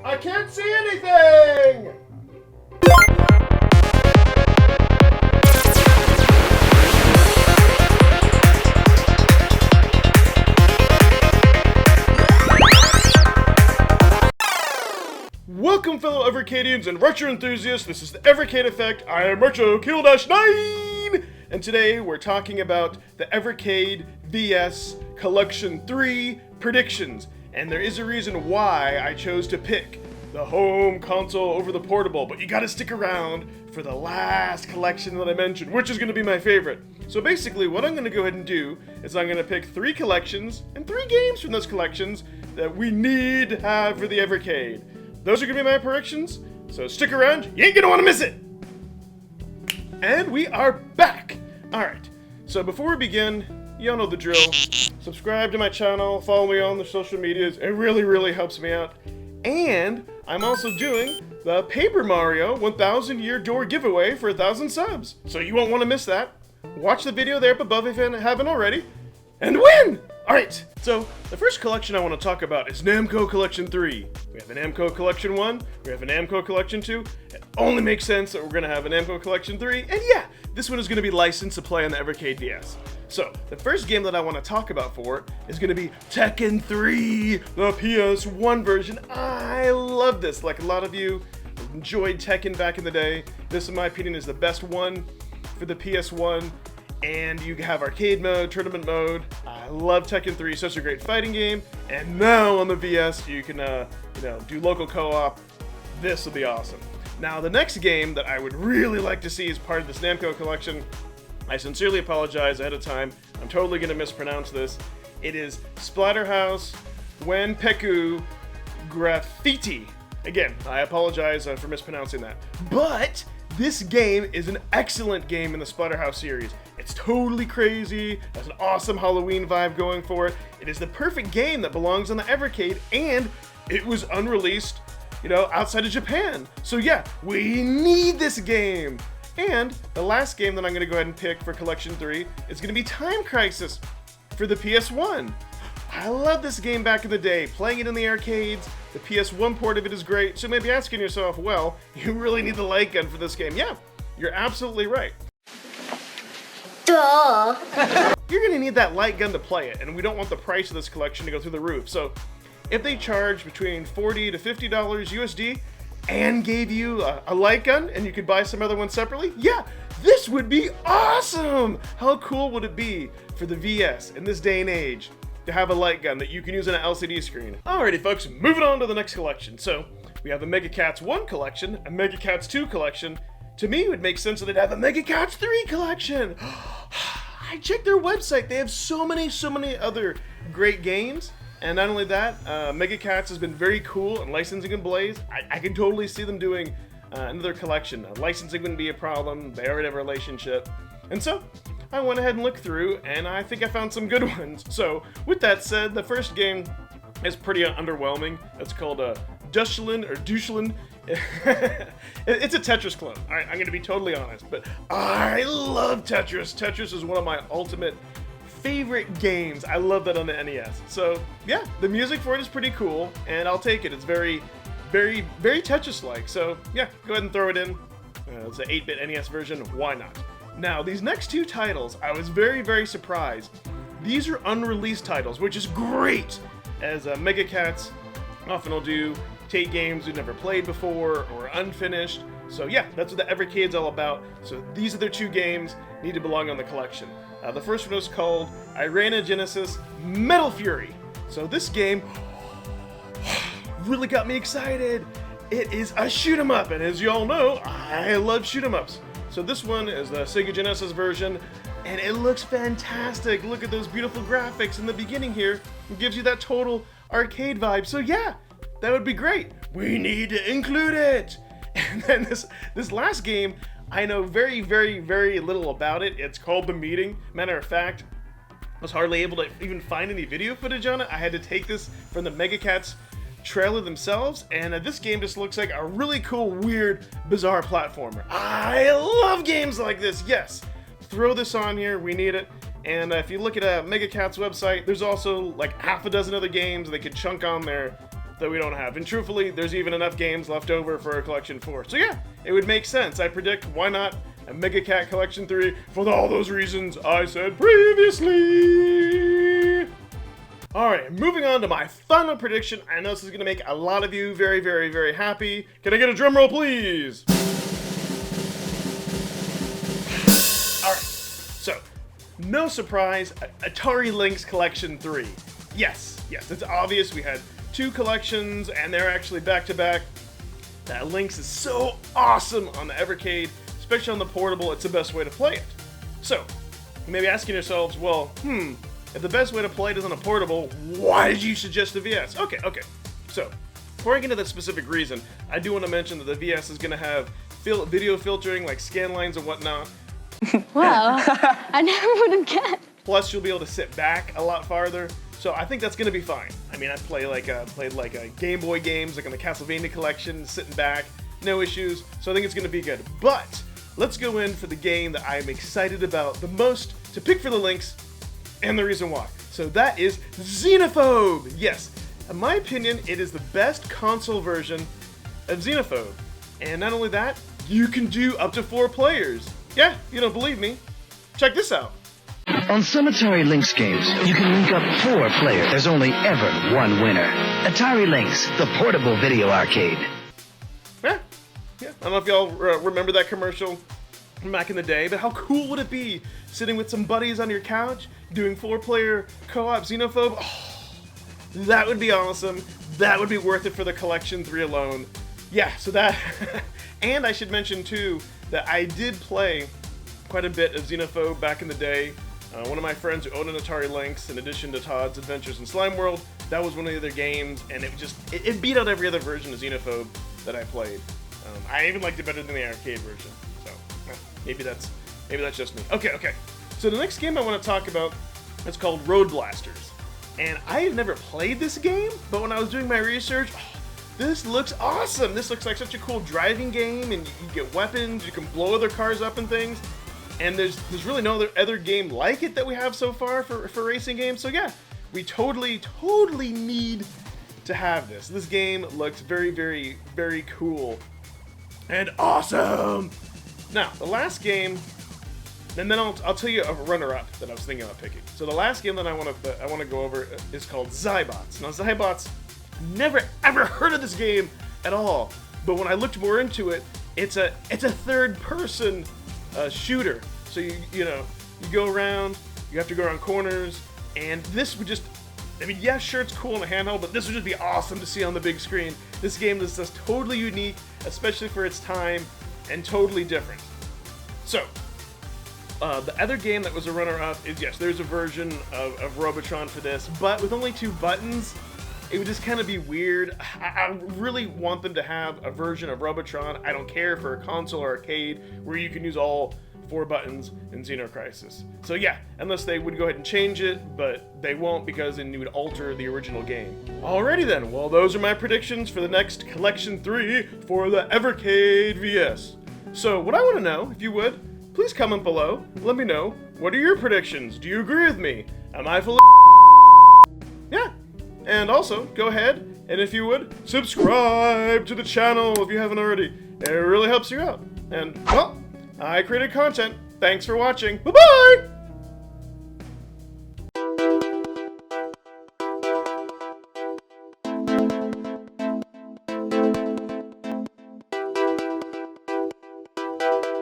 I can't see anything! Welcome, fellow Evercadians and retro enthusiasts. This is the Evercade Effect. I am Retro-9, and today we're talking about the evercadeVS Collection 3 predictions. And there is a reason why I chose to pick the home console over the portable, but you gotta stick around for the last collection that I mentioned, which is gonna be my favorite. So basically, what I'm gonna go ahead and do is I'm gonna pick 3 collections and 3 games from those collections that we need to have for the Evercade. Those are gonna be my predictions, so stick around, you ain't gonna wanna miss it! And we are back! Alright, so before we begin, y'all know the drill. Subscribe to my channel, follow me on the social medias, it really helps me out. And I'm also doing the Paper Mario 1000 Year Door giveaway for 1,000 subs, so you won't wanna miss that. Watch the video there up above if you haven't already, and win! Alright, so the first collection I want to talk about is Namco Collection 3. We have a Namco Collection 1, we have a Namco Collection 2. It only makes sense that we're going to have a Namco Collection 3, and yeah, this one is going to be licensed to play on the evercadeVS. So, the first game that I want to talk about for it is going to be Tekken 3, the PS1 version. I love this. Like a lot of you enjoyed Tekken back in the day. This, in my opinion, is the best one for the PS1. And you have arcade mode, tournament mode. I love Tekken 3, such a great fighting game. And now on the VS, you can, do local co-op. This will be awesome. Now, the next game that I would really like to see as part of this Namco collection, I sincerely apologize ahead of time. I'm totally going to mispronounce this. It is Splatterhouse Wanpeku Graffiti. Again, I apologize for mispronouncing that. But this game is an excellent game in the Splatterhouse series. It's totally crazy, has an awesome Halloween vibe going for it. It is the perfect game that belongs on the Evercade, and it was unreleased, outside of Japan. So yeah, we need this game. And the last game that I'm going to go ahead and pick for Collection 3 is going to be Time Crisis for the PS1. I love this game back in the day, playing it in the arcades. The PS1 port of it is great, so maybe asking yourself, well, you really need the light gun for this game. Yeah, you're absolutely right. Duh. You're gonna need that light gun to play it, and we don't want the price of this collection to go through the roof. So if they charge between $40 to $50 USD and gave you a light gun and you could buy some other ones separately, yeah, this would be awesome! How cool would it be for the VS in this day and age to have a light gun that you can use on an LCD screen? Alrighty folks, moving on to the next collection. So we have a Mega Cats 1 collection, a Mega Cats 2 collection. To me, it would make sense that they'd have a Mega Cats 3 collection. I checked their website. They have so many other great games. And not only that, Mega Cats has been very cool in licensing and Blaze. I can totally see them doing another collection. Licensing wouldn't be a problem. They already have a relationship. And so, I went ahead and looked through, and I think I found some good ones. So, with that said, the first game is pretty underwhelming. It's called Dushlin or Dushlin. It's a Tetris clone. Alright, I'm gonna be totally honest, but I love Tetris. Tetris is one of my ultimate favorite games. I love that on the NES. So, yeah, the music for it is pretty cool, and I'll take it. It's very Tetris-like. So, yeah, go ahead and throw it in. It's an 8-bit NES version. Why not? Now, these next 2 titles, I was very surprised. These are unreleased titles, which is great, as Mega Cats often will do. Take games we've never played before or unfinished. So yeah, that's what the Evercade's all about. So these are their 2 games, need to belong on the collection. The first one is called Irana Genesis Metal Fury. So this game really got me excited. It is a shoot 'em up, and as you all know, I love shoot 'em ups. So this one is the Sega Genesis version, and it looks fantastic. Look at those beautiful graphics in the beginning here. It gives you that total arcade vibe. So yeah, that would be great. We need to include it. And then this last game, I know very little about it. It's called The Meeting. Matter of fact, I was hardly able to even find any video footage on it. I had to take this from the Mega Cats trailer themselves, and this game just looks like a really cool, weird, bizarre platformer. I love games like this. Yes, throw this on here. We need it. And if you look at Mega Cat's website, there's also like half a dozen other games they could chunk on there that we don't have. And truthfully, there's even enough games left over for a Collection 4. So yeah, it would make sense. I predict, why not a Mega Cat Collection 3 for all those reasons I said previously. Alright, moving on to my final prediction. I know this is going to make a lot of you very, very, very happy. Can I get a drum roll, please? Alright, so, no surprise, Atari Lynx Collection 3. Yes, it's obvious we had 2 collections, and they're actually back-to-back. That Lynx is so awesome on the Evercade, especially on the portable. It's the best way to play it. So, you may be asking yourselves, well, if the best way to play it is on a portable, why did you suggest the VS? Okay. So, before I get into the specific reason, I do want to mention that the VS is going to have video filtering, like scan lines and whatnot. Wow, I never would have guessed. Plus, you'll be able to sit back a lot farther. So I think that's going to be fine. I mean, I played like Game Boy games, like on the Castlevania collection, sitting back, no issues. So I think it's going to be good. But let's go in for the game that I'm excited about the most to pick for the Lynx, and the reason why. So that is Xenophobe. Yes, in my opinion, it is the best console version of Xenophobe. And not only that, you can do up to 4 players. Yeah, you don't believe me? Check this out. On some Atari Lynx games, you can link up 4 players. There's only ever one winner. Atari Lynx, the portable video arcade. Yeah. I don't know if y'all remember that commercial from back in the day, but how cool would it be sitting with some buddies on your couch, doing 4-player co-op Xenophobe? Oh, that would be awesome. That would be worth it for the Collection 3 alone. Yeah, so that... And I should mention, too, that I did play quite a bit of Xenophobe back in the day. One of my friends who owned an Atari Lynx, in addition to Todd's Adventures in Slime World, that was one of the other games, and it beat out every other version of Xenophobe that I played. I even liked it better than the arcade version, so maybe that's just me. Okay. So the next game I want to talk about is called Road Blasters, and I have never played this game, but when I was doing my research, this looks awesome. This looks like such a cool driving game, and you get weapons, you can blow other cars up and things. And there's really no other game like it that we have so far for racing games. So yeah, we totally need to have this. This game looks very, very, very cool and awesome. Now, the last game, and then I'll tell you a runner-up that I was thinking about picking. So the last game that I want to go over is called Zybots. Now, Zybots, never ever heard of this game at all. But when I looked more into it, it's a third-person shooter. So you go around, you have to go around corners, and this would just, I mean, yeah, sure, it's cool on a handheld, but this would just be awesome to see on the big screen. This game is just totally unique, especially for its time, and totally different. So, the other game that was a runner-up is, yes, there's a version of Robotron for this, but with only 2 buttons, it would just kind of be weird. I really want them to have a version of Robotron. I don't care for a console or arcade where you can use all 4 buttons in Xeno Crisis. So yeah, unless they would go ahead and change it, but they won't because then you would alter the original game. Alrighty then, well those are my predictions for the next Collection 3 for the evercadeVS. So what I want to know, if you would, please comment below. Let me know, what are your predictions? Do you agree with me? Am I full of Yeah. And also, go ahead, and if you would, subscribe to the channel if you haven't already. It really helps you out. And, well, I created content. Thanks for watching. Bye-bye!